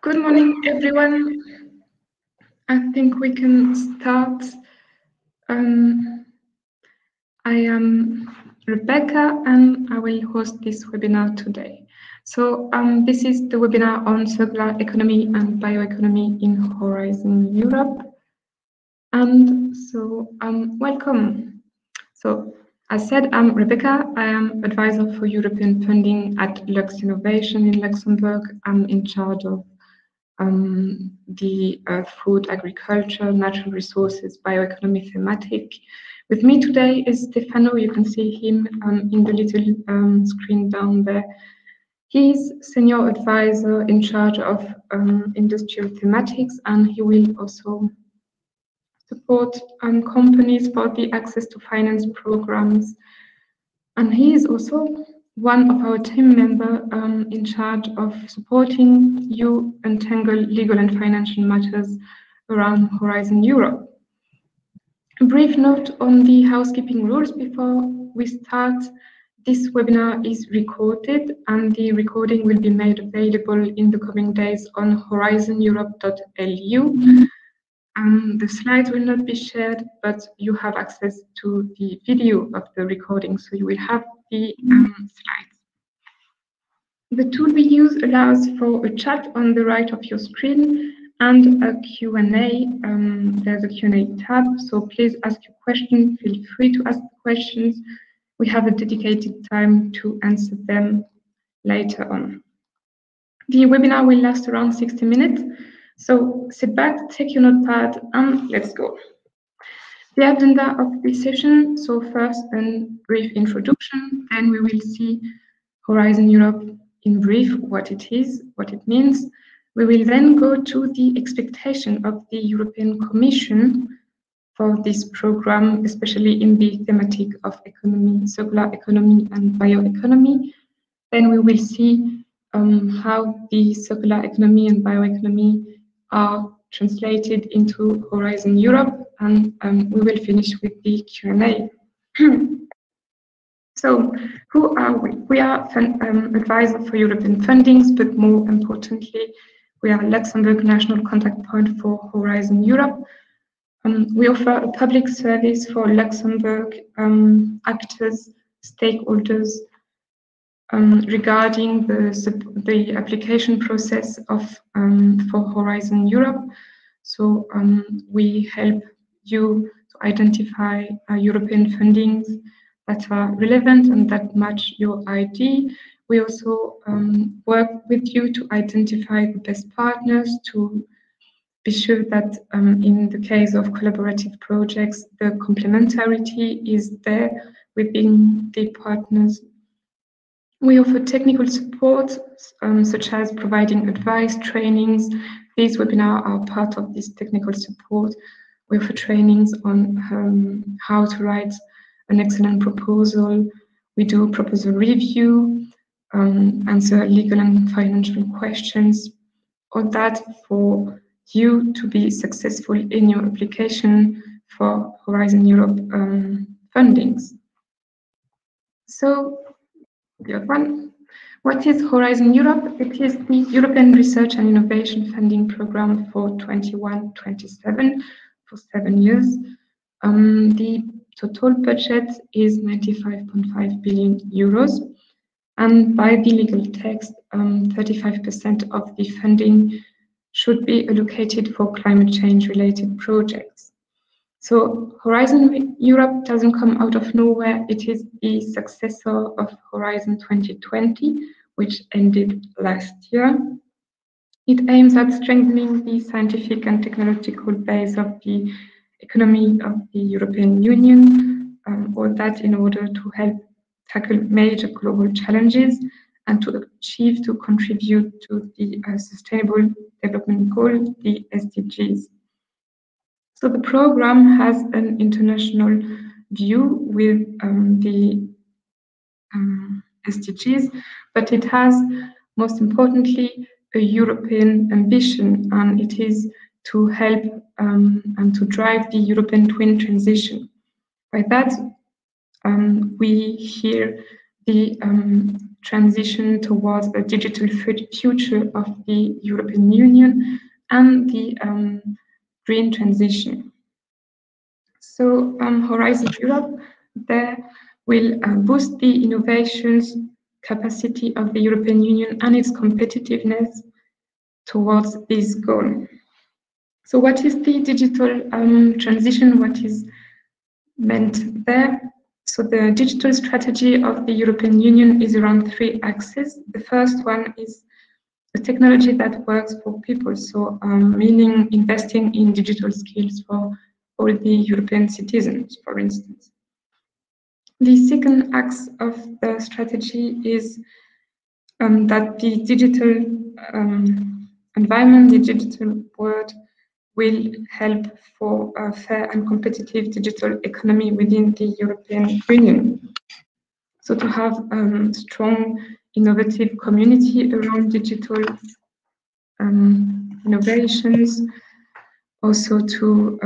Good morning, everyone. I think we can start. I am Rebecca, and I will host this webinar today. So this is the webinar on circular economy and bioeconomy in Horizon Europe. And so welcome. So as said, I'm Rebecca. I am advisor for European funding at Lux Innovation in Luxembourg. I'm in charge of the food, agriculture, natural resources, bioeconomy thematic. With me today is Stefano. You can see him in the little screen down there. He's senior advisor in charge of industrial thematics, and he will also support companies for the access to finance programs. And he is also one of our team members in charge of supporting you untangle legal and financial matters around Horizon Europe. A brief note on the housekeeping rules before we start. This webinar is recorded, and the recording will be made available in the coming days on horizoneurope.lu. The slides will not be shared, but you have access to the video of the recording, so you will have the slides. The tool we use allows for a chat on the right of your screen and a Q&A. There's a Q&A tab, so please ask your question. Feel free to ask the questions. We have a dedicated time to answer them later on. The webinar will last around 60 minutes. So sit back, take your notepad, and let's go. The agenda of this session, so first a brief introduction, then we will see Horizon Europe in brief, what it is, what it means. We will then go to the expectation of the European Commission for this program, especially in the thematic of economy, circular economy and bioeconomy. Then we will see how the circular economy and bioeconomy are translated into Horizon Europe, and we will finish with the Q&A. So, who are we? We are advisor for European fundings, but more importantly, we are Luxembourg National Contact Point for Horizon Europe. We offer a public service for Luxembourg actors, stakeholders, regarding the application process of for Horizon Europe. So we help you to identify European fundings that are relevant and that match your ID. We also work with you to identify the best partners, to be sure that in the case of collaborative projects, the complementarity is there within the partners. We offer technical support, such as providing advice, trainings. These webinars are part of this technical support. We offer trainings on how to write an excellent proposal. We do proposal review, answer legal and financial questions, all that for you to be successful in your application for Horizon Europe fundings. So, the other one. What is Horizon Europe? It is the European Research and Innovation Funding Program for 21-27 for 7 years. The total budget is 95.5 billion euros, and by the legal text, 35% of the funding should be allocated for climate change related projects. So Horizon Europe doesn't come out of nowhere. It is the successor of Horizon 2020, which ended last year. It aims at strengthening the scientific and technological base of the economy of the European Union, all that in order to help tackle major global challenges and to contribute to the Sustainable Development Goal, the SDGs. So the program has an international view with the SDGs, but it has, most importantly, a European ambition, and it is to help and to drive the European twin transition. By that, we here the transition towards a digital future of the European Union and the green transition. So Horizon Europe there will boost the innovations capacity of the European Union and its competitiveness towards this goal. So what is the digital transition? What is meant there? So the digital strategy of the European Union is around 3 axes. The first one is a technology that works for people, so meaning investing in digital skills for all the European citizens, for instance. The second axe of the strategy is that the digital environment, the digital world, will help for a fair and competitive digital economy within the European Union. So to have a strong, innovative community around digital innovations, also to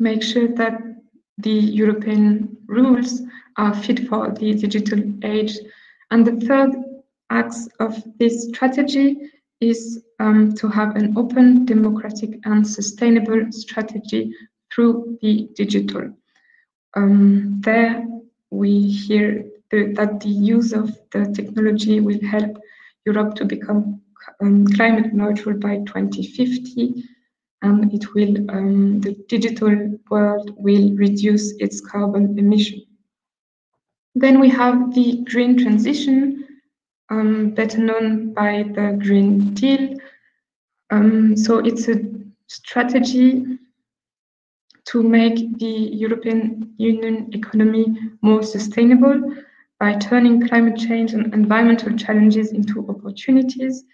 make sure that the European rules are fit for the digital age. And the third axe of this strategy is to have an open, democratic, and sustainable strategy through the digital. There we hear that the use of the technology will help Europe to become climate neutral by 2050, and it will, the digital world will reduce its carbon emission. Then we have the green transition, better known by the Green Deal. So it's a strategy to make the European Union economy more sustainable by turning climate change and environmental challenges into opportunities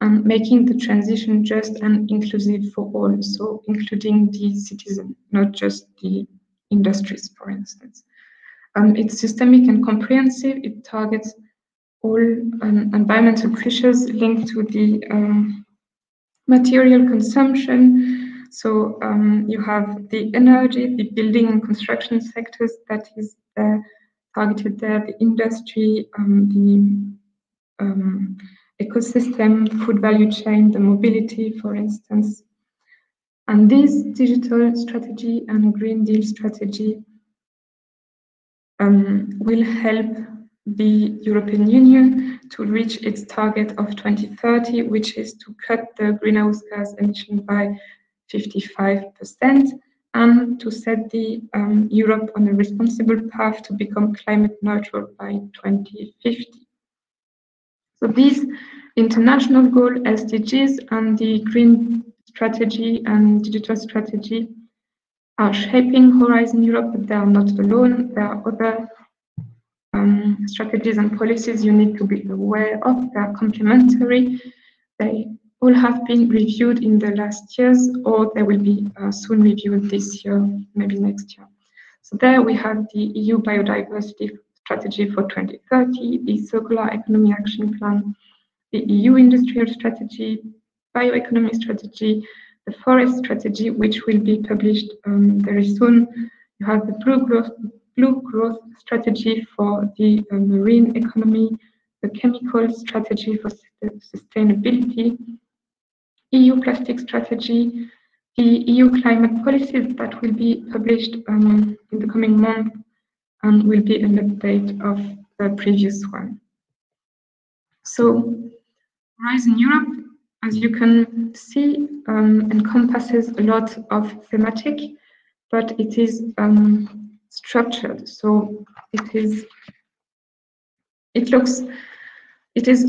and making the transition just and inclusive for all, so including the citizen, not just the industries, for instance. It's systemic and comprehensive. It targets all environmental pressures linked to the material consumption. So you have the energy, the building and construction sectors that is targeted there, the industry, the ecosystem, food value chain, the mobility, for instance. And this digital strategy and Green Deal strategy will help the European Union to reach its target of 2030, which is to cut the greenhouse gas emission by 55% and to set the Europe on a responsible path to become climate neutral by 2050. So these international goals, SDGs, and the green strategy and digital strategy are shaping Horizon Europe, but they are not alone. There are other strategies and policies you need to be aware of. They are complementary. They all have been reviewed in the last years, or they will be soon reviewed this year, maybe next year. So there we have the EU Biodiversity Strategy for 2030, the Circular Economy Action Plan, the EU Industrial Strategy, Bioeconomy Strategy, the Forest Strategy, which will be published very soon. You have the Blue Growth Strategy for the marine economy, the Chemical Strategy for sustainability, EU Plastic Strategy, the EU Climate Policies that will be published in the coming month and will be an update of the previous one. So Horizon Europe, as you can see, encompasses a lot of thematic, but it is structured. So it is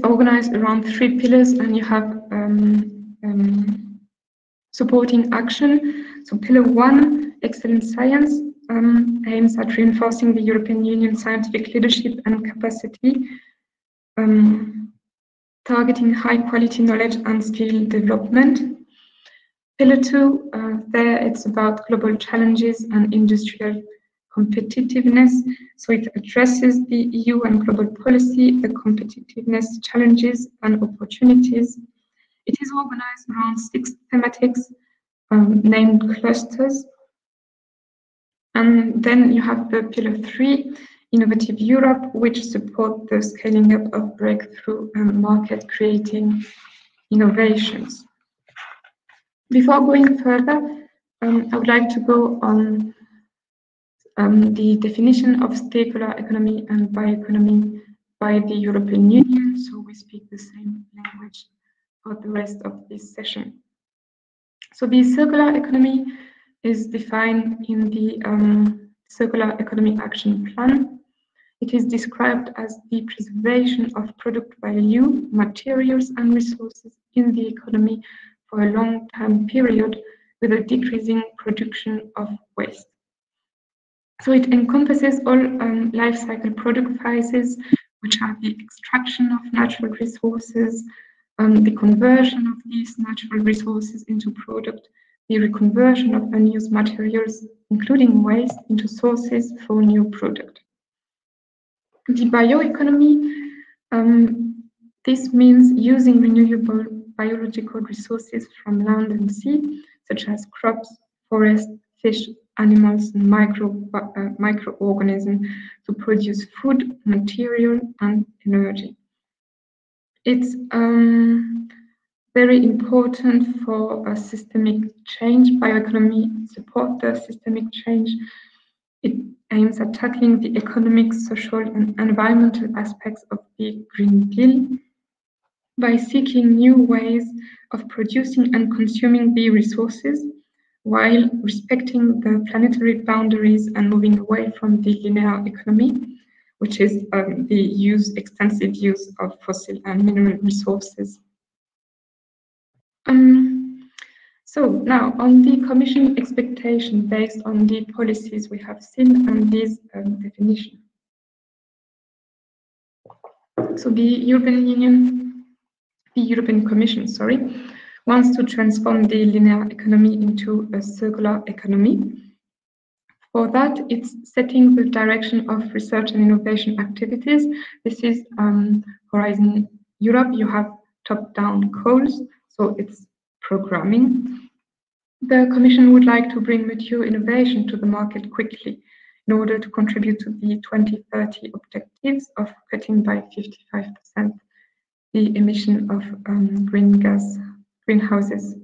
organized around 3 pillars, and you have supporting action. So pillar 1, excellent science, aims at reinforcing the European Union scientific leadership and capacity, targeting high quality knowledge and skill development. Pillar 2, there it's about global challenges and industrial competitiveness. So it addresses the EU and global policy, the competitiveness challenges and opportunities. It is organized around 6 thematics named clusters. And then you have the pillar 3, Innovative Europe, which support the scaling up of breakthrough and market-creating innovations. Before going further, I would like to go on the definition of circular economy and bioeconomy by the European Union, so we speak the same language for the rest of this session. So the circular economy is defined in the Circular Economy Action Plan. It is described as the preservation of product value, materials and resources in the economy for a long time period with a decreasing production of waste. So it encompasses all life cycle product phases, which are the extraction of natural resources, the conversion of these natural resources into product, the reconversion of unused materials, including waste, into sources for new product. The bioeconomy, this means using renewable biological resources from land and sea, such as crops, forests, fish, animals, and microorganisms to produce food, material, and energy. It's very important for a systemic change. Bioeconomy supports the systemic change. It aims at tackling the economic, social, and environmental aspects of the Green Deal by seeking new ways of producing and consuming the resources while respecting the planetary boundaries and moving away from the linear economy, which is the extensive use of fossil and mineral resources. So now on the Commission expectation based on the policies we have seen and this definition. So the European Commission, wants to transform the linear economy into a circular economy. For that, it's setting the direction of research and innovation activities. This is Horizon Europe. You have top-down goals, so it's programming. The Commission would like to bring mature innovation to the market quickly in order to contribute to the 2030 objectives of cutting by 55% the emission of greenhouse houses.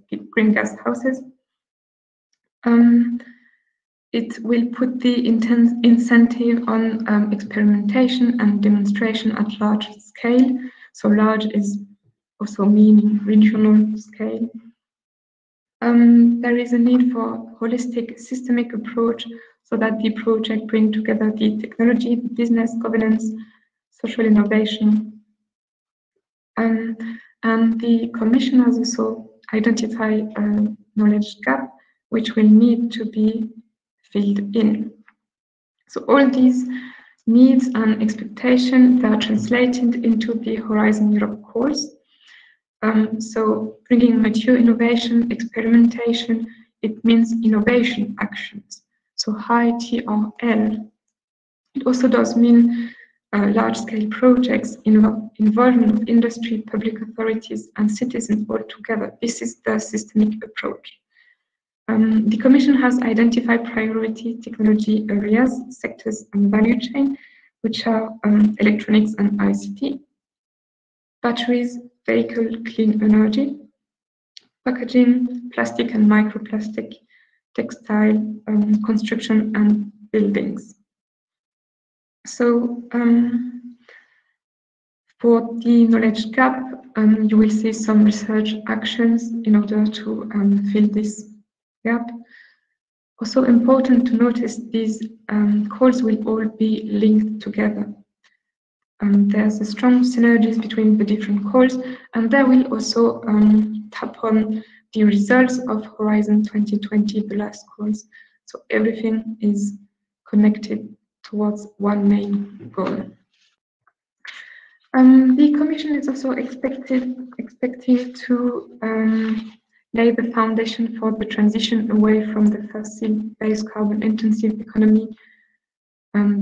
It will put the incentive on experimentation and demonstration at large scale. So large is also meaning regional scale. There is a need for holistic systemic approach so that the project bring together the technology, the business, governance, social innovation. And the Commission has also identified a knowledge gap which will need to be filled in. So all these needs and expectations are translated into the Horizon Europe course. So bringing mature innovation, experimentation, it means innovation actions. So high TRL. It also does mean large-scale projects, involvement of industry, public authorities, and citizens all together. This is the systemic approach. The Commission has identified priority technology areas, sectors, and value chain, which are electronics and ICT, batteries, vehicle, clean energy, packaging, plastic and microplastic, textile, construction, and buildings. So for the knowledge gap, you will see some research actions in order to fill this gap. Also important to notice these calls will all be linked together. There's a strong synergies between the different calls, and they will also tap on the results of Horizon 2020, the last calls. So everything is connected towards one main goal. The Commission is also expecting to lay the foundation for the transition away from the fossil-based carbon-intensive economy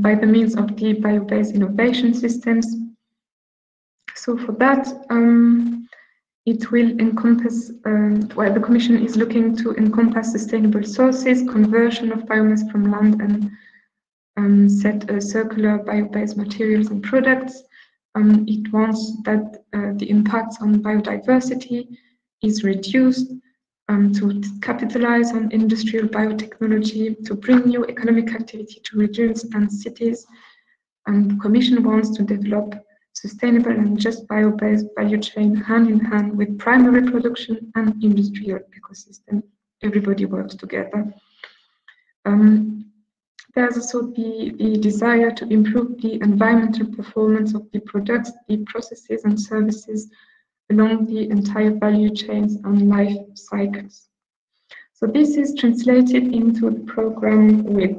by the means of the bio-based innovation systems. So for that, it will encompass, the Commission is looking to encompass sustainable sources, conversion of biomass from land and set circular bio-based materials and products. It wants that the impacts on biodiversity is reduced, to capitalize on industrial biotechnology, to bring new economic activity to regions and cities. And the Commission wants to develop sustainable and just bio-based value chain hand in hand with primary production and industrial ecosystem. Everybody works together. There's also the desire to improve the environmental performance of the products, the processes and services along the entire value chains and life cycles. So this is translated into the program with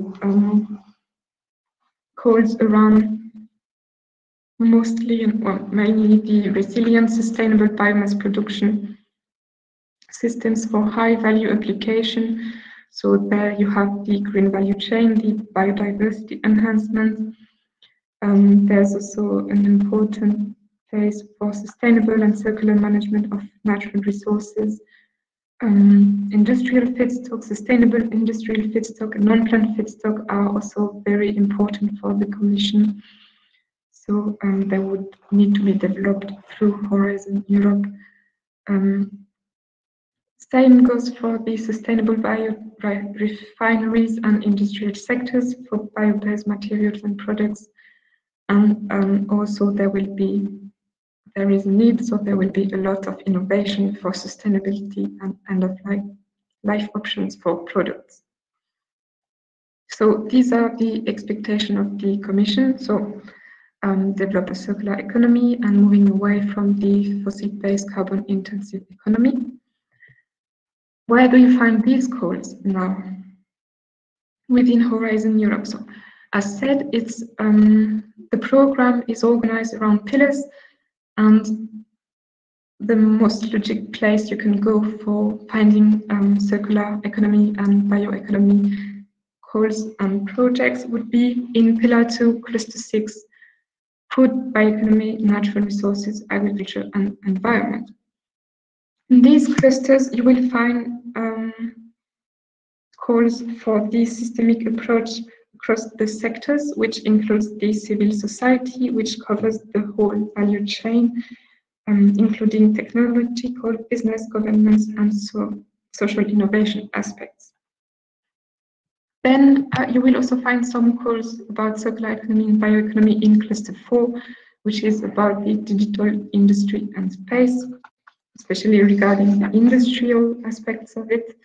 calls around mostly, well, mainly the resilient, sustainable biomass production systems for high value application. So there you have the green value chain, the biodiversity enhancement. There's also an important place for sustainable and circular management of natural resources. Industrial feedstock, sustainable industrial feedstock and non-plant feedstock are also very important for the Commission. So they would need to be developed through Horizon Europe. Same goes for the sustainable refineries and industrial sectors for bio-based materials and products. And also there is need, so there will be a lot of innovation for sustainability and end-of-life options for products. So these are the expectations of the Commission. So develop a circular economy and moving away from the fossil-based carbon-intensive economy. Where do you find these calls now? Within Horizon Europe. So, as said, it's the program is organized around pillars, and the most logical place you can go for finding circular economy and bioeconomy calls and projects would be in Pillar 2, Cluster 6, Food, Bioeconomy, Natural Resources, Agriculture and Environment. In these clusters, you will find calls for the systemic approach across the sectors, which includes the civil society, which covers the whole value chain, including technological, business, governance, and social innovation aspects. Then you will also find some calls about circular economy and bioeconomy in Cluster 4, which is about the digital industry and space, especially regarding the industrial aspects of it.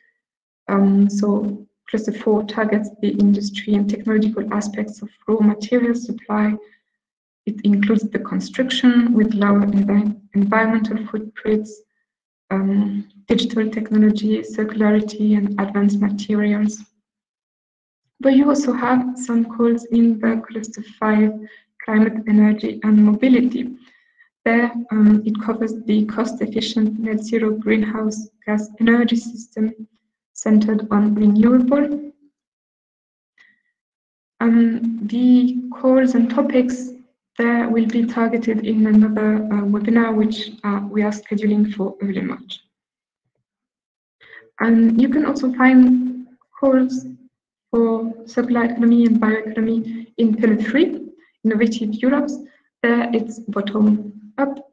So Cluster 4 targets the industry and technological aspects of raw material supply. It includes the construction with lower environmental footprints, digital technology, circularity, and advanced materials. But you also have some calls in the Cluster 5, climate, energy, and mobility. There, it covers the cost-efficient net zero greenhouse gas energy system centered on renewable. The calls and topics there will be targeted in another webinar, which we are scheduling for early March. And you can also find calls for circular economy and bioeconomy in Pillar 3, Innovative Europe. There it's bottom up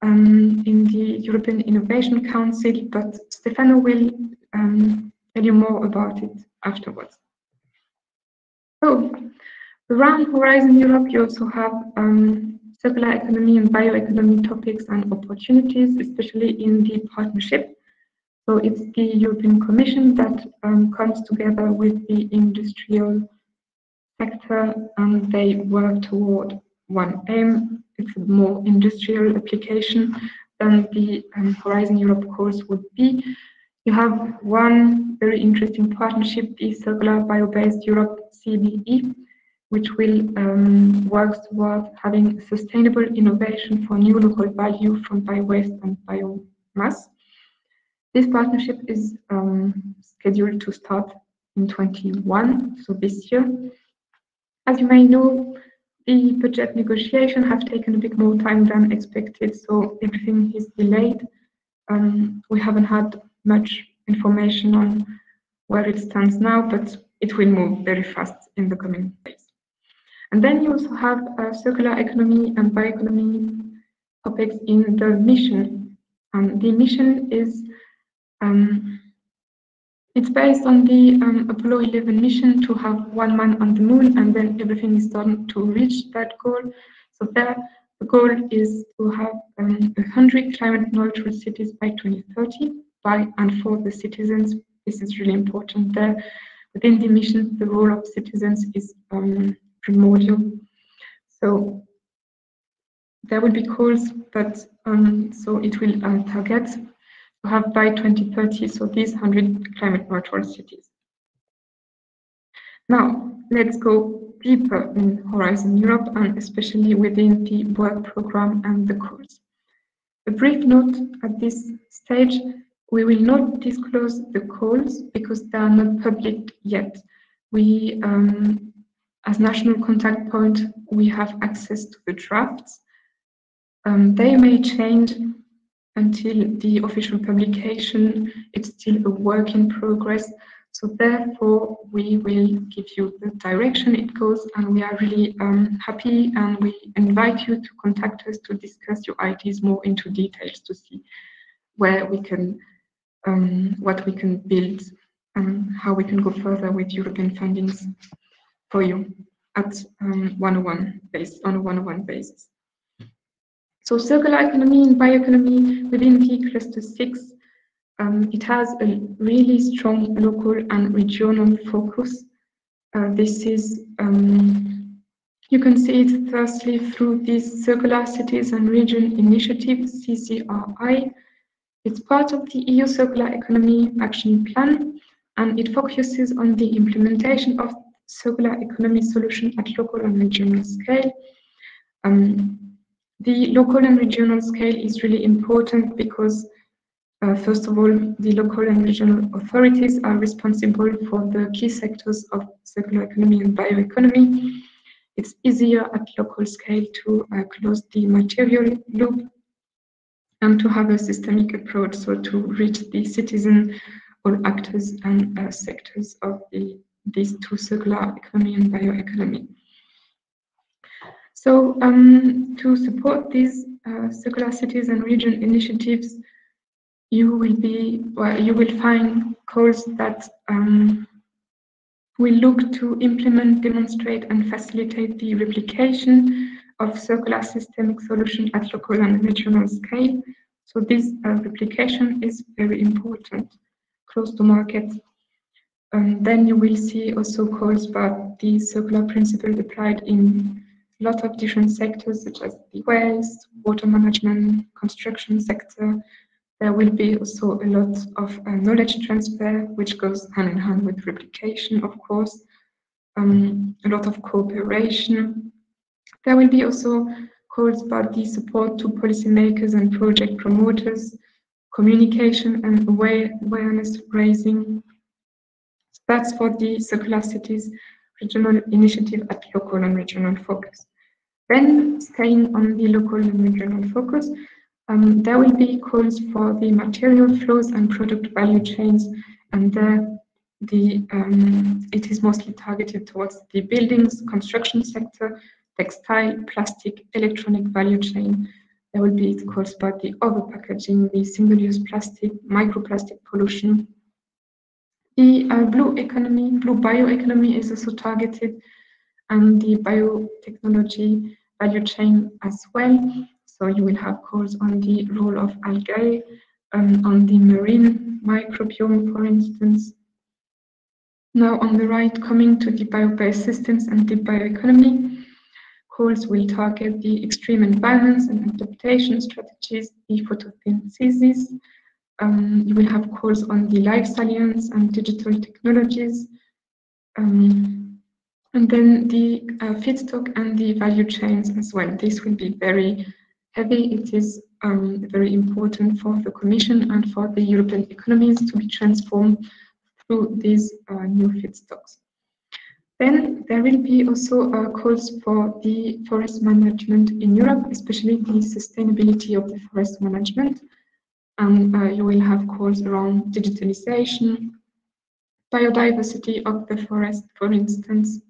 in the European Innovation Council, but Stefano will tell you more about it afterwards. So, around Horizon Europe, you also have circular economy and bioeconomy topics and opportunities, especially in the partnership. So it's the European Commission that comes together with the industrial sector, and they work toward one aim. It's a more industrial application than the Horizon Europe course would be. You have one very interesting partnership, the Circular Bio-Based Europe CBE, which will work towards having sustainable innovation for new local value from bio-waste and biomass. This partnership is scheduled to start in 2021, so this year. As you may know, the budget negotiations have taken a bit more time than expected, so everything is delayed. We haven't had much information on where it stands now, but it will move very fast in the coming days. And then you also have circular economy and bioeconomy topics in the mission. The mission is it's based on the Apollo 11 mission to have 1 man on the moon, and then everything is done to reach that goal. So there, the goal is to have 100 climate neutral cities by 2030, by and for the citizens. This is really important there. Within the mission, the role of citizens is primordial. So there will be calls, but so it will target to have by 2030, so these 100 climate neutral cities. Now, let's go deeper in Horizon Europe, and especially within the work program and the calls. A brief note at this stage, we will not disclose the calls because they are not public yet. We, as national contact point, we have access to the drafts. They may change until the official publication. It's still a work in progress. So therefore, we will give you the direction it goes, and we are really happy, and we invite you to contact us to discuss your ideas more into details to see where we can, what we can build, and how we can go further with European fundings for you at 101 on a 101 basis. So circular economy and bioeconomy within the cluster 6, it has a really strong local and regional focus. This is, you can see it firstly through this Circular Cities and Region Initiative, CCRI. It's part of the EU Circular Economy Action Plan, and it focuses on the implementation of circular economy solution at local and regional scale. The local and regional scale is really important because, first of all, the local and regional authorities are responsible for the key sectors of circular economy and bioeconomy. It's easier at local scale to close the material loop and to have a systemic approach, so to reach the citizen, all actors and sectors of these two, circular economy and bioeconomy. So to support these circular cities and region initiatives, you will find calls that will look to implement, demonstrate, and facilitate the replication of circular systemic solution at local and regional scale. So this replication is very important, close to market. Then you will see also calls about the circular principle applied in a lot of different sectors, such as the waste, water management, construction sector. There will be also a lot of knowledge transfer, which goes hand in hand with replication, of course, a lot of cooperation. There will be also calls about the support to policymakers and project promoters, communication and awareness raising. That's for the Circular Cities Regional Initiative at local and regional focus. Then, staying on the local and regional focus, there will be calls for the material flows and product value chains, and there it is mostly targeted towards the buildings, construction sector, textile, plastic, electronic value chain. There will be calls about the overpackaging, the single-use plastic, microplastic pollution. The blue bioeconomy is also targeted, and the biotechnology value chain as well. So you will have calls on the role of algae, on the marine microbiome, for instance. Now on the right, coming to the bio-based systems and the bioeconomy, calls will target the extreme environments and adaptation strategies, the photosynthesis. You will have calls on the life science and digital technologies. And then the feedstock and the value chains as well. This will be very heavy. It is very important for the Commission and for the European economies to be transformed through these new feedstocks. Then there will be also calls for the forest management in Europe, especially the sustainability of the forest management. And you will have calls around digitalization, biodiversity of the forest, for instance.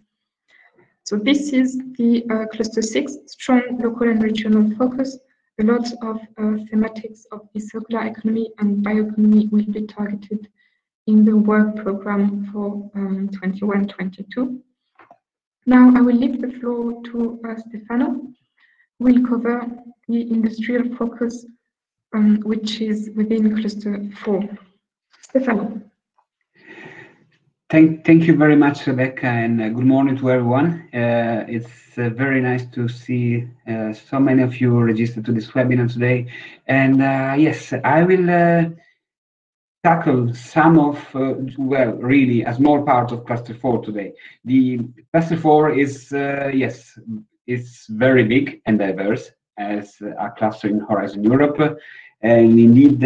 So this is the cluster 6, strong local and regional focus. A lot of thematics of the circular economy and bioeconomy will be targeted in the work program for 21-22. Now I will leave the floor to Stefano, who will cover the industrial focus, which is within cluster 4. Stefano. Thank you very much, Rebecca, and good morning to everyone. It's very nice to see so many of you registered to this webinar today. And yes, I will tackle some of, well, really a small part of cluster 4 today. The cluster 4 is, yes, it's very big and diverse as a cluster in Horizon Europe. And indeed,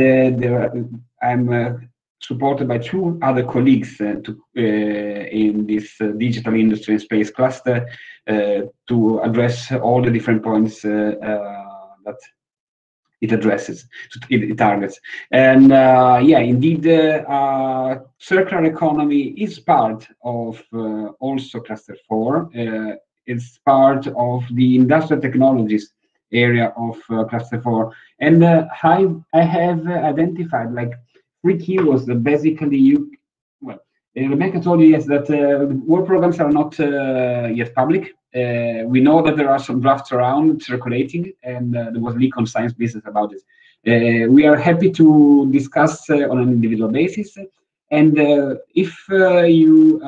I'm supported by 2 other colleagues in this digital industry and space cluster to address all the different points that it addresses, it targets. And yeah, indeed, circular economy is part of also cluster 4. It's part of the industrial technologies area of cluster 4. And I have identified like 3 keywords that basically you, well, Rebecca told you, yes, that work programs are not yet public. We know that there are some drafts around circulating, and there was a leak on Science Business about it. We are happy to discuss on an individual basis. And if you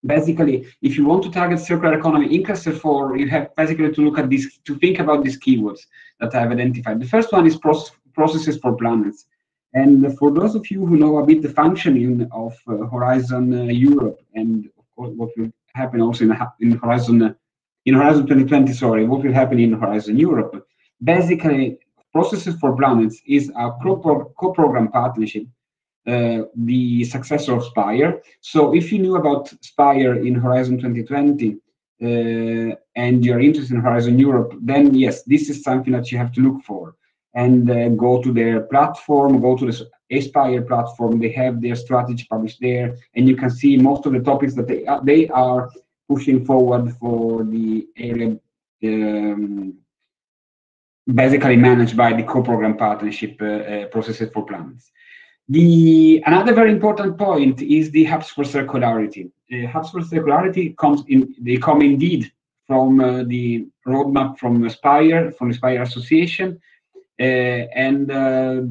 basically, if you want to target circular economy in cluster 4, you have basically to look at this, to think about these keywords that I've identified. The first one is processes for planets. And for those of you who know a bit the functioning of Horizon Europe and of course what will happen also in Horizon 2020, sorry, what will happen in Horizon Europe, basically Processes for Planets is a co-program partnership, the successor of Spire. So if you knew about Spire in Horizon 2020 and you're interested in Horizon Europe, then yes, this is something that you have to look for. And go to their platform, go to the Aspire platform. They have their strategy published there, and you can see most of the topics that they are pushing forward for the area, basically managed by the co-program partnership Processes for Planets. Another very important point is the hubs for circularity. Hubs for circularity come indeed from the roadmap from Aspire, from the Aspire Association. And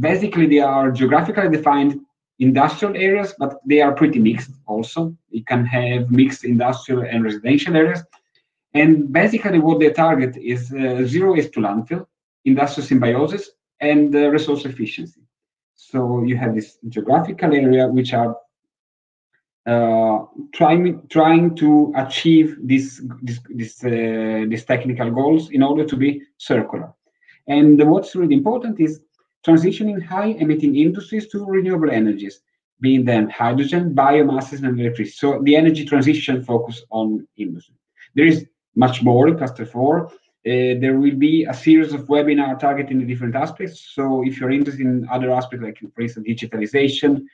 basically they are geographically defined industrial areas, but they are pretty mixed also. You can have mixed industrial and residential areas. And basically what they target is zero waste to landfill, industrial symbiosis, and resource efficiency. So you have this geographical area which are trying to achieve these technical goals in order to be circular. And what's really important is transitioning high-emitting industries to renewable energies, being them hydrogen, biomasses, and electricity. So the energy transition focus on industry. There is much more in cluster 4. There will be a series of webinars targeting the different aspects. So if you're interested in other aspects, like for instance, digitalization,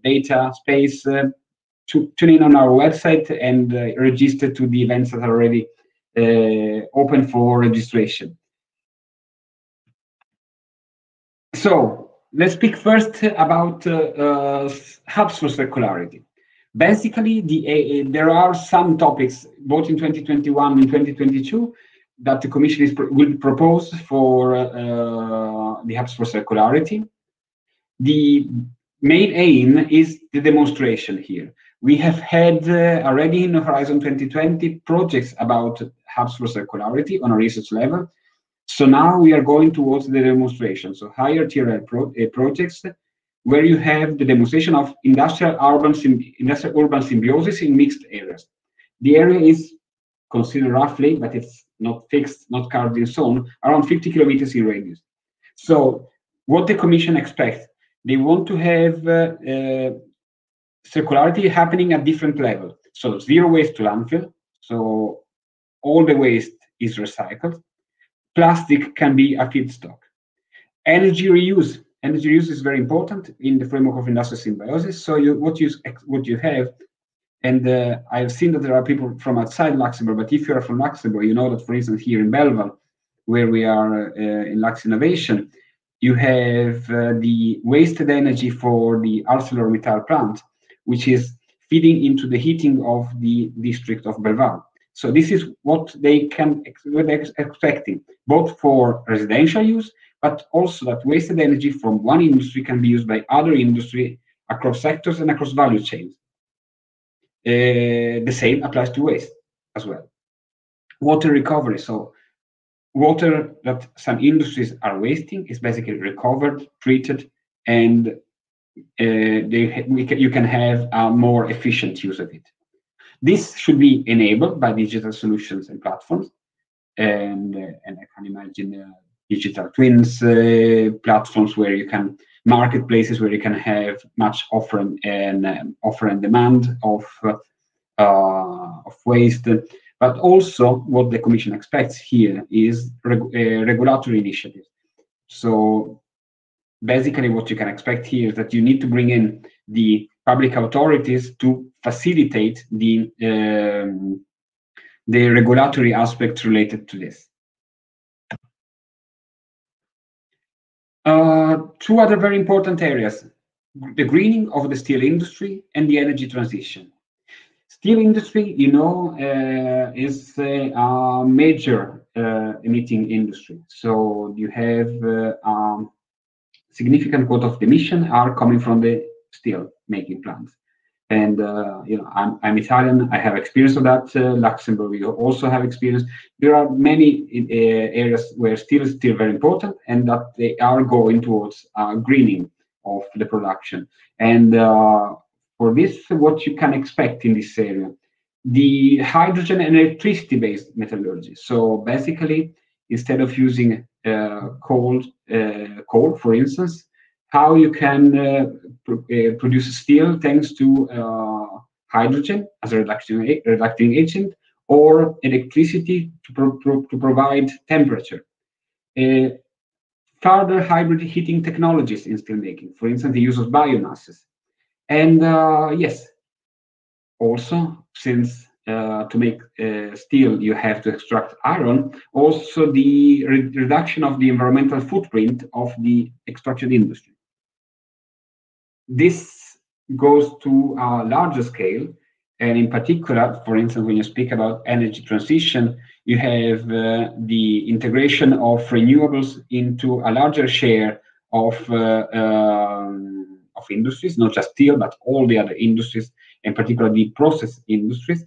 data, space, tune in on our website and register to the events that are already open for registration. So let's speak first about hubs for circularity. Basically, there are some topics, both in 2021 and 2022, that the Commission will propose for the hubs for circularity. The main aim is the demonstration here. We have had already in Horizon 2020 projects about hubs for circularity on a research level. So now we are going towards the demonstration. So higher tier projects where you have the demonstration of industrial-urban symbiosis in mixed areas. The area is considered roughly, but it's not fixed, not carved in stone, around 50 kilometers in radius. So what the Commission expects, they want to have circularity happening at different levels. So zero waste to landfill, so all the waste is recycled. Plastic can be a feedstock. Energy reuse. Energy reuse is very important in the framework of industrial symbiosis. So what you have And I've seen that there are people from outside Luxembourg, but if you are from Luxembourg, you know that, for instance, here in Belval, where we are in Lux Innovation, you have the wasted energy for the ArcelorMittal plant, which is feeding into the heating of the district of Belval. So this is what they're expecting, both for residential use, but also that wasted energy from one industry can be used by other industry across sectors and across value chains. The same applies to waste as well. Water recovery. So water that some industries are wasting is basically recovered, treated, and you can have a more efficient use of it. This should be enabled by digital solutions and platforms, and I can imagine digital twins platforms where you can marketplaces where you can have much offer and demand of waste. But also, what the Commission expects here is regulatory initiatives. So basically, what you can expect here is that you need to bring in the public authorities to facilitate the regulatory aspects related to this. Two other very important areas: the greening of the steel industry and the energy transition. Steel industry, you know, is a major emitting industry. So you have significant quota of emission are coming from the steel making plants. And you know, I'm Italian. I have experience of that. Luxembourg, we also have experience. There are many areas where steel is still very important, and that they are going towards greening of the production. And for this, what you can expect in this area, the hydrogen and electricity-based metallurgy. So basically, instead of using coal, for instance, how you can produce steel thanks to hydrogen as a reducing agent, or electricity to provide temperature. Further hybrid heating technologies in steelmaking, for instance, the use of biomasses. And yes, also, since to make steel you have to extract iron, also the reduction of the environmental footprint of the extraction industry. This goes to a larger scale, and in particular, for instance, when you speak about energy transition, you have the integration of renewables into a larger share of industries, not just steel, but all the other industries, in particular the process industries,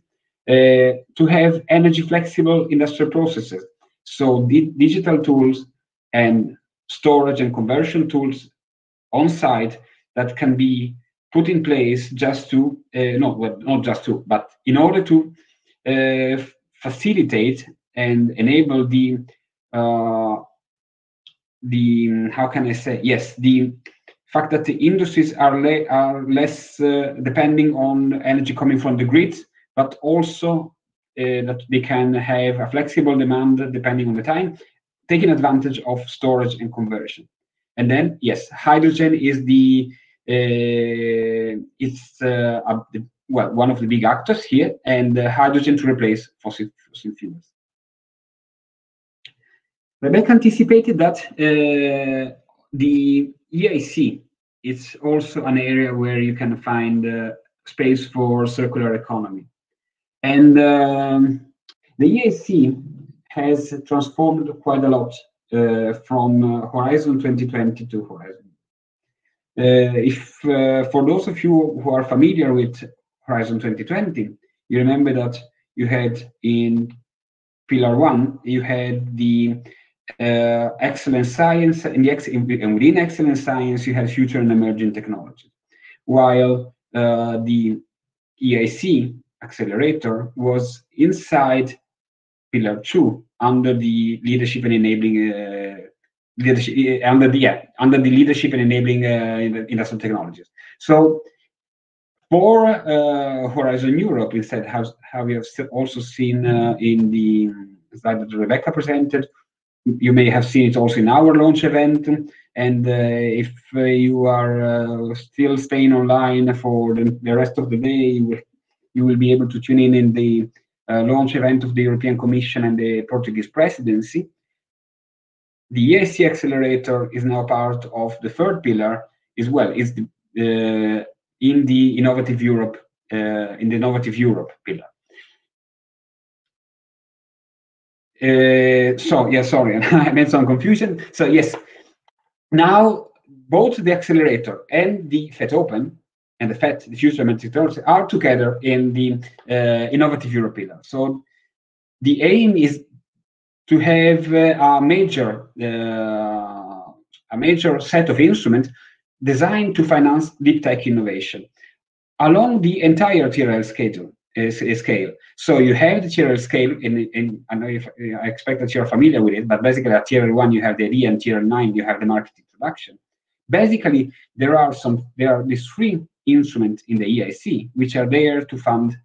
to have energy flexible industrial processes. So the digital tools and storage and conversion tools on site that can be put in place just to, not just to, but in order to facilitate and enable the how can I say, yes, the fact that the industries are less depending on energy coming from the grids, but also that they can have a flexible demand depending on the time, taking advantage of storage and conversion. And then, yes, hydrogen is one of the big actors here, and hydrogen to replace fossil fuels. Rebecca anticipated that the EIC is also an area where you can find space for circular economy. And the EIC has transformed quite a lot from Horizon 2020 to Horizon. For those of you who are familiar with Horizon 2020, you remember that you had in Pillar 1, you had the excellent science, and within excellent science, you had future and emerging technologies. While the EIC Accelerator was inside Pillar 2 under the leadership and enabling under the leadership and enabling industrial technologies. So for Horizon Europe, instead, how we have also seen in the slide that Rebecca presented, you may have seen it also in our launch event. And if you are still staying online for the rest of the day, you will be able to tune in the launch event of the European Commission and the Portuguese presidency. The ESC Accelerator is now part of the third pillar as well, is in the Innovative Europe pillar. Sorry, I made some confusion. So yes, now both the accelerator and the FET Open and the FET, the Future Emerging Technologies, are together in the Innovative Europe pillar. So the aim is to have a major set of instruments designed to finance deep tech innovation along the entire TRL scale. So you have the TRL scale I know I expect that you're familiar with it, but basically at TRL 1 you have the idea, and TRL 9 you have the market introduction. Basically, there are these three instruments in the EIC which are there to fund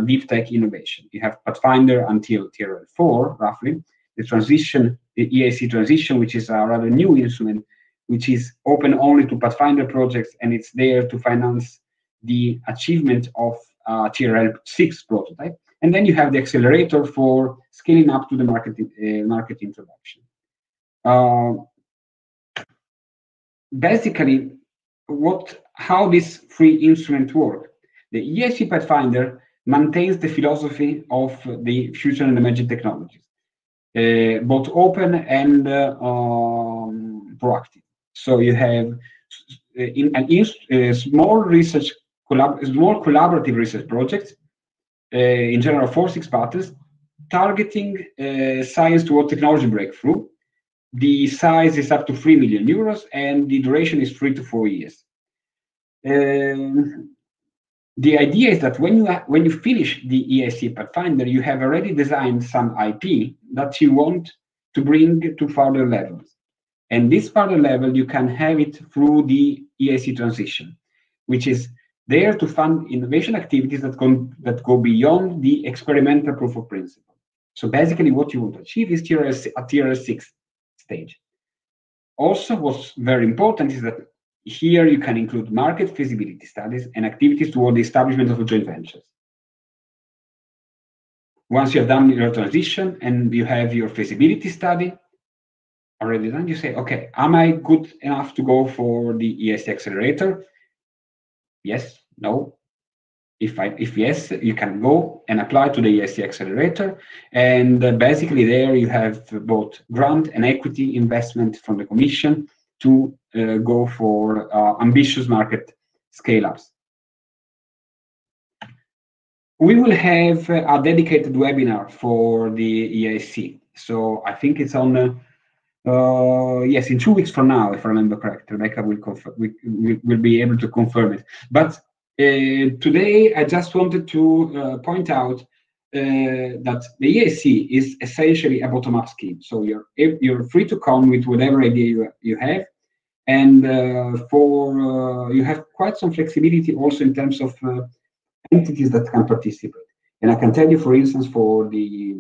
deep tech innovation. You have Pathfinder until TRL 4, roughly. The EIC transition, which is a rather new instrument, which is open only to Pathfinder projects, and it's there to finance the achievement of TRL 6 prototype. And then you have the accelerator for scaling up to the market introduction. Basically, how these three instruments work. The ESC Pathfinder maintains the philosophy of the future and emerging technologies, both open and proactive. So you have small collaborative research projects, in general 4-6 partners, targeting science toward technology breakthrough. The size is up to 3 million euros, and the duration is 3 to 4 years. The idea is that when you finish the ESC Pathfinder, you have already designed some IP that you want to bring to further levels. And this further level, you can have it through the ESC transition, which is there to fund innovation activities that go beyond the experimental proof of principle. So basically what you want to achieve is a TRL 6 stage. Also, what's very important is that here you can include market feasibility studies and activities toward the establishment of joint ventures. Once you have done your transition and you have your feasibility study already done, you say, okay, am I good enough to go for the ESC Accelerator? Yes, no. If yes, you can go and apply to the ESC Accelerator. And basically there you have both grant and equity investment from the Commission to go for ambitious market scale-ups. We will have a dedicated webinar for the EIC. So I think it's on, yes, in 2 weeks from now, if I remember correctly. Rebecca will be able to confirm it. But today, I just wanted to point out that the EIC is essentially a bottom-up scheme. So you're free to come with whatever idea you have, and you have quite some flexibility also in terms of entities that can participate. And I can tell you, for instance, for the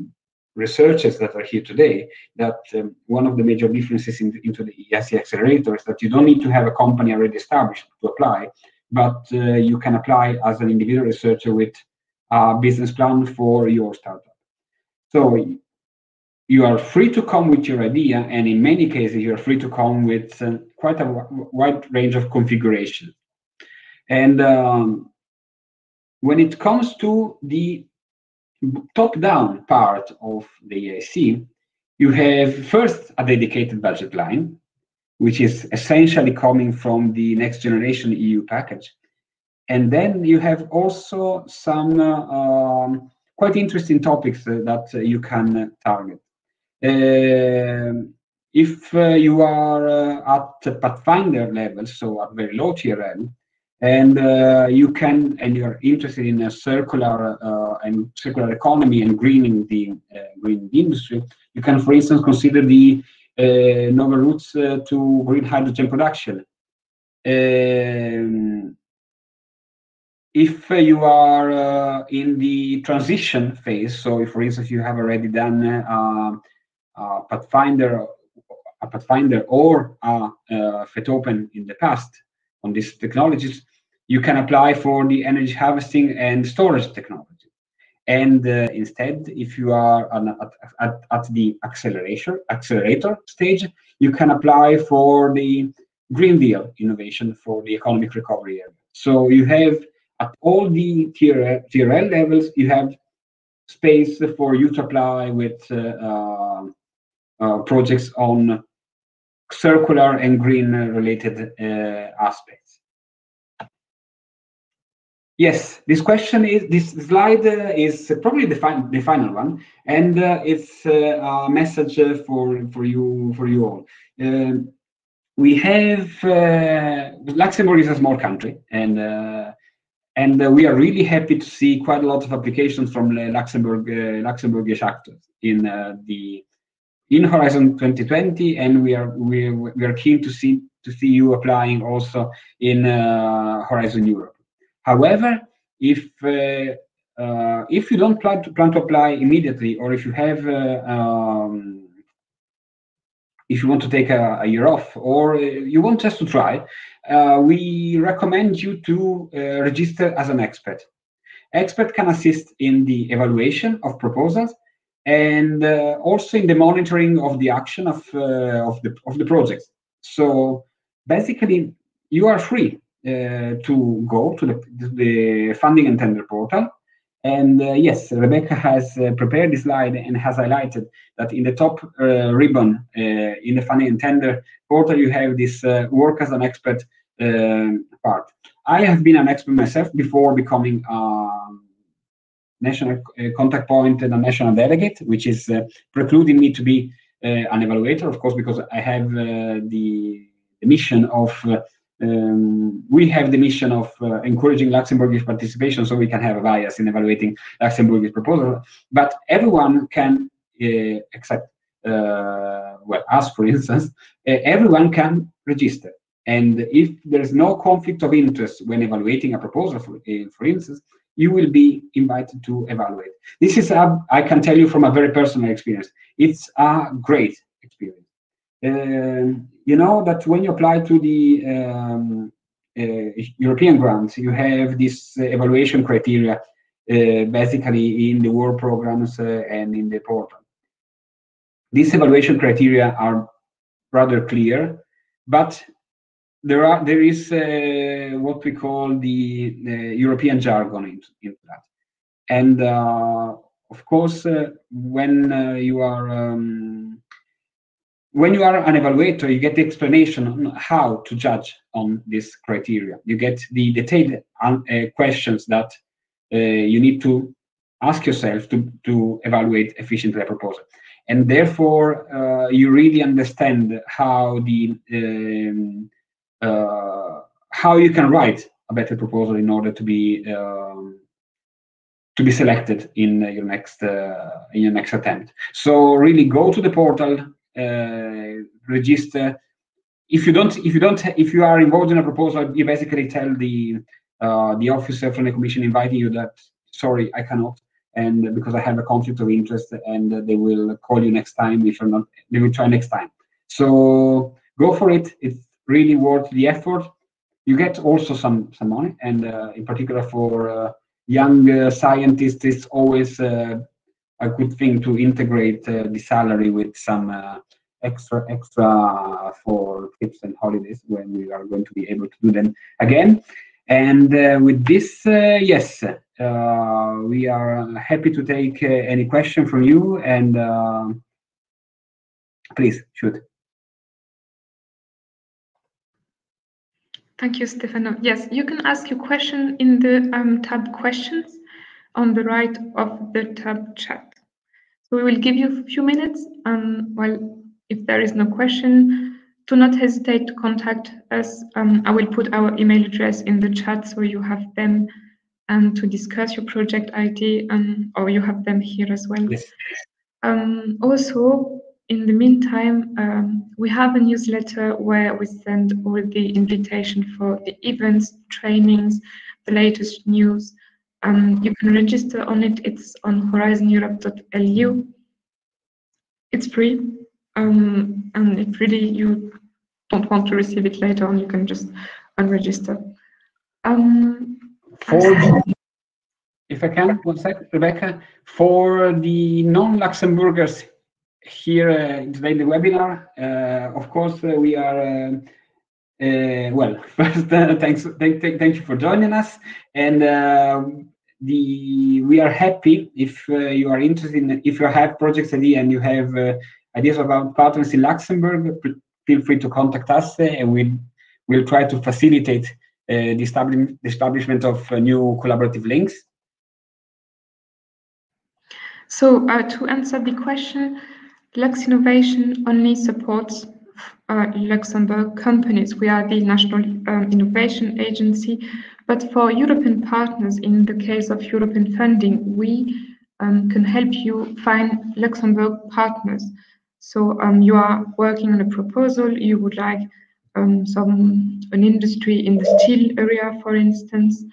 researchers that are here today, that one of the major differences into the ESC Accelerator is that you don't need to have a company already established to apply, but you can apply as an individual researcher with a business plan for your startup. So you are free to come with your idea, and in many cases, you are free to come with quite a wide range of configurations. And when it comes to the top-down part of the EIC, you have first a dedicated budget line, which is essentially coming from the Next Generation EU package. And then you have also some quite interesting topics that you can target. If you are at Pathfinder level, so at very low TRL, and you're interested in a circular economy and greening the industry, you can, for instance, consider the novel routes to green hydrogen production. If you are in the transition phase, so if, for instance, you have already done a Pathfinder or a FET Open in the past on these technologies, you can apply for the energy harvesting and storage technology. And instead, if you are at the accelerator stage, you can apply for the Green Deal innovation for the economic recovery area. So you have at all the tier L levels, you have space for you to apply with projects on circular and green related aspects. Yes, this slide is probably the final one, and it's a message for you all. We have Luxembourg is a small country, and we are really happy to see quite a lot of applications from Luxembourgish actors in Horizon 2020, and we are keen to see you applying also in Horizon Europe. However, if you don't plan to apply immediately, or if you have if you want to take a year off, or you want just to try, we recommend you to register as an expert. Expert can assist in the evaluation of proposals and also in the monitoring of the action of the projects. So basically, you are free to go to the funding and tender portal. And yes, Rebecca has prepared this slide and has highlighted that in the top ribbon in the funding and tender portal, you have this work as an expert part. I have been an expert myself before becoming national contact point and a national delegate, which is precluding me to be an evaluator, of course, because I have the mission of we have the mission of encouraging Luxembourgish participation, so we can have a bias in evaluating Luxembourgish proposal. But everyone can accept, well, us, for instance, everyone can register. And if there's no conflict of interest when evaluating a proposal, for instance, you will be invited to evaluate. This is, I can tell you from a very personal experience, it's a great experience. You know that when you apply to the European grants, you have this evaluation criteria basically in the work programs and in the portal. These evaluation criteria are rather clear, but there is what we call the European jargon into that. And of course, when you are an evaluator, you get the explanation on how to judge on this criteria. You get the detailed questions that you need to ask yourself to evaluate efficiently a proposal. And therefore, you really understand how how you can write a better proposal in order to be selected in your next attempt. So really go to the portal, register. If you are involved in a proposal, you basically tell the officer from the commission inviting you that sorry, I cannot, and because I have a conflict of interest, and they will call you next time. If you're not, they will try next time. So go for it. It's really worth the effort. You get also some money, and in particular for young scientists, it's always a good thing to integrate the salary with some extra for trips and holidays when we are going to be able to do them again. And with this, yes, we are happy to take any question from you, and please shoot. Thank you, Stefano. Yes, you can ask your question in the tab questions on the right of the tab chat. So we will give you a few minutes, and well, if there is no question, do not hesitate to contact us. I will put our email address in the chat so you have them and to discuss your project idea, or you have them here as well. Yes. Also, in the meantime, we have a newsletter where we send all the invitation for the events, trainings, the latest news. You can register on it. It's on horizoneurope.lu. It's free, and if really you don't want to receive it later on, you can just unregister. If I can, one sec, Rebecca, for the non-Luxembourgers here today in the webinar, of course, we are, well, first, thank you for joining us. And we are happy if you are interested in, if you have projects idea and you have ideas about partners in Luxembourg, feel free to contact us and we'll try to facilitate the establishment of new collaborative links. So to answer the question, Lux Innovation only supports Luxembourg companies. We are the National Innovation Agency, but for European partners, in the case of European funding, we can help you find Luxembourg partners. So you are working on a proposal, you would like an industry in the steel area, for instance,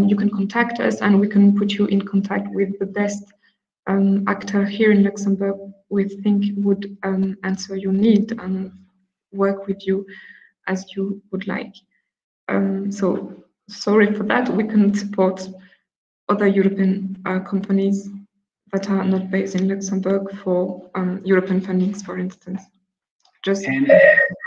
you can contact us and we can put you in contact with the best actor here in Luxembourg we think would answer your need and work with you as you would like. So sorry for that, we can support other European companies that are not based in Luxembourg for European fundings, for instance. Just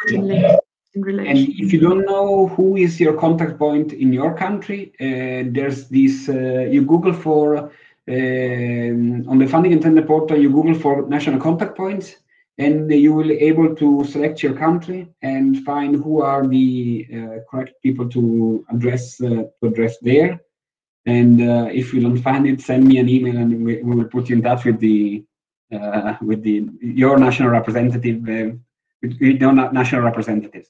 putting links in relation. And if you don't know who is your contact point in your country, there's this, you Google for, on the funding and tender portal, you Google for national contact points, and you will be able to select your country and find who are the correct people to address there. And if you don't find it, send me an email and we will put you in touch with your national representative, with your national representatives.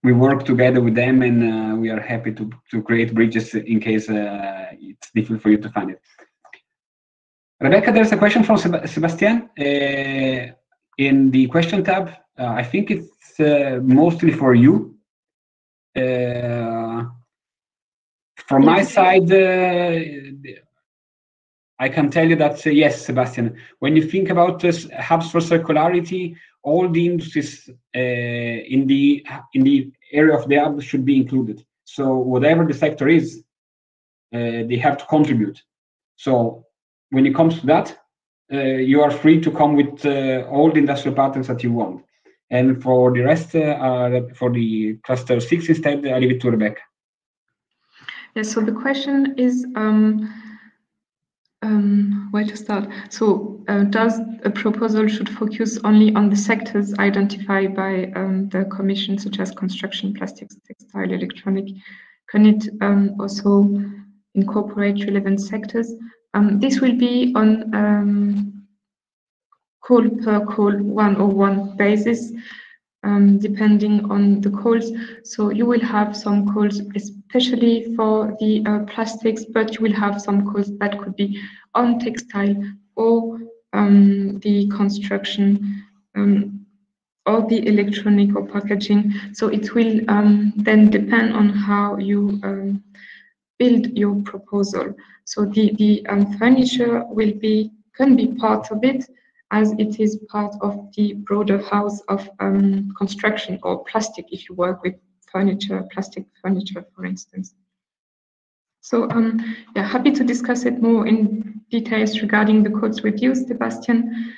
We work together with them, and we are happy to create bridges in case it's difficult for you to find it. Rebecca, there's a question from Sebastian in the question tab. I think it's mostly for you. From my side, I can tell you that yes, Sebastian, when you think about this Hubspot Circularity, all the industries in the area of the hub should be included. So whatever the sector is, they have to contribute. So when it comes to that, you are free to come with all the industrial patterns that you want. And for the rest, for the cluster 6 instead, I leave it to Rebecca. Yes, so the question is, where to start? So does a proposal should focus only on the sectors identified by the Commission, such as construction, plastics, textile, electronic? Can it also incorporate relevant sectors? This will be on call per call 101 basis, depending on the calls. So you will have some calls especially for the plastics, but you will have some calls that could be on textile or the construction or the electronic or packaging. So it will then depend on how you build your proposal. So the furniture can be part of it, as it is part of the broader house of construction, or plastic if you work with furniture, plastic furniture, for instance. So yeah, happy to discuss it more in details regarding the codes with you, Sebastian.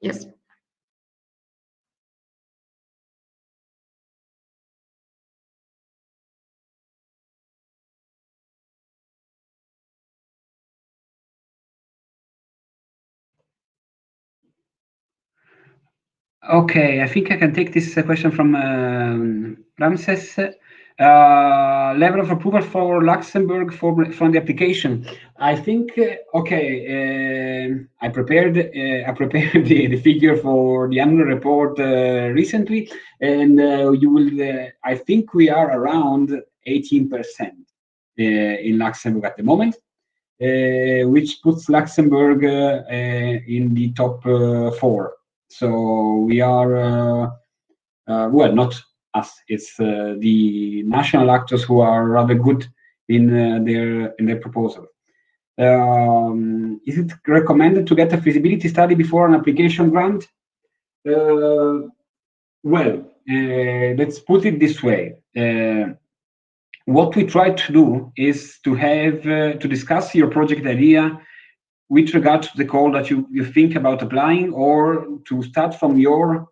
Yes. Okay, I think I can take this question from Ramses. Level of approval for Luxembourg from the application. I think I prepared the figure for the annual report recently, and you will. I think we are around 18% in Luxembourg at the moment, which puts Luxembourg in the top 4. So we are, well, not us, it's the national actors who are rather good in their proposal. Is it recommended to get a feasibility study before an application grant? Well, let's put it this way. What we try to do is to have to discuss your project idea with regard to the call that you think about applying, or to start from your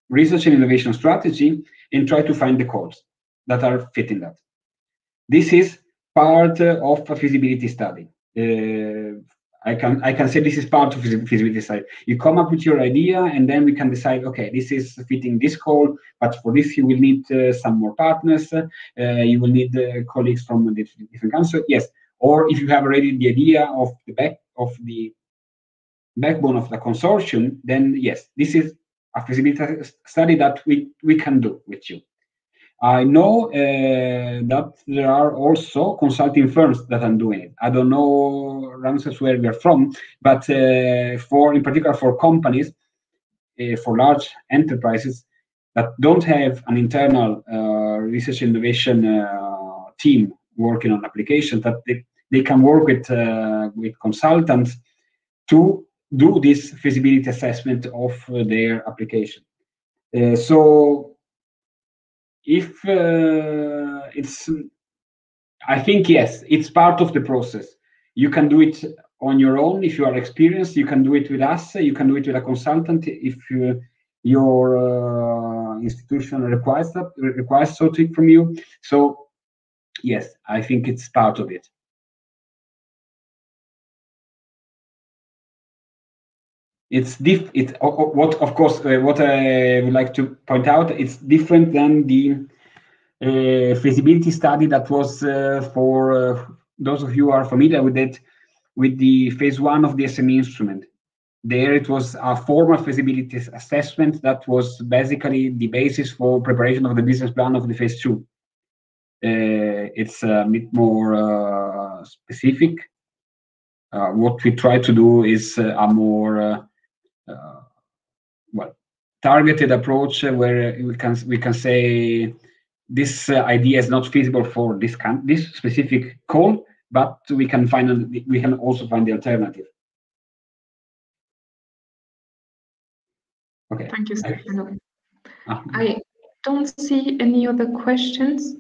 research and innovation strategy and try to find the calls that are fitting that. This is part of a feasibility study. I can say this is part of feasibility study. You come up with your idea, and then we can decide, okay, this is fitting this call, but for this you will need some more partners. You will need colleagues from different countries. Yes, or if you have already the idea of the backbone of the consortium, then yes, this is a feasibility study that we can do with you. I know that there are also consulting firms that are doing it. I don't know, Ramses, where we are from, but in particular for companies, for large enterprises that don't have an internal research and innovation team working on applications, that they can work with consultants to do this feasibility assessment of their application. So if I think, yes, it's part of the process. You can do it on your own if you are experienced. You can do it with us. You can do it with a consultant if your institution requires something from you. So yes, I think it's part of it. It's what I would like to point out, it's different than the feasibility study that was for those of you who are familiar with it, with the phase 1 of the SME instrument. There it was a formal feasibility assessment that was basically the basis for preparation of the business plan of the phase 2. It's a bit more specific. What we try to do is a more targeted approach where we can say this idea is not feasible for this specific call, but we can also find the alternative. Okay. Thank you, Stefano. I don't see any other questions.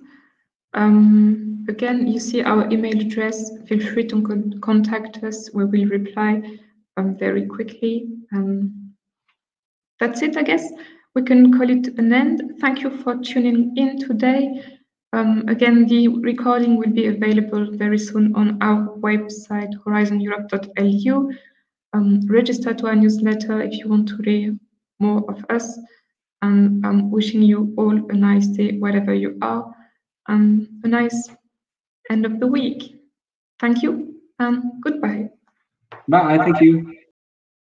Again, you see our email address. Feel free to contact us. We will reply very quickly. That's it, I guess. We can call it an end. Thank you for tuning in today. Again, the recording will be available very soon on our website, horizoneurope.lu. Register to our newsletter if you want to read more of us. And I'm wishing you all a nice day, wherever you are, and a nice end of the week. Thank you, and goodbye. Bye, thank you.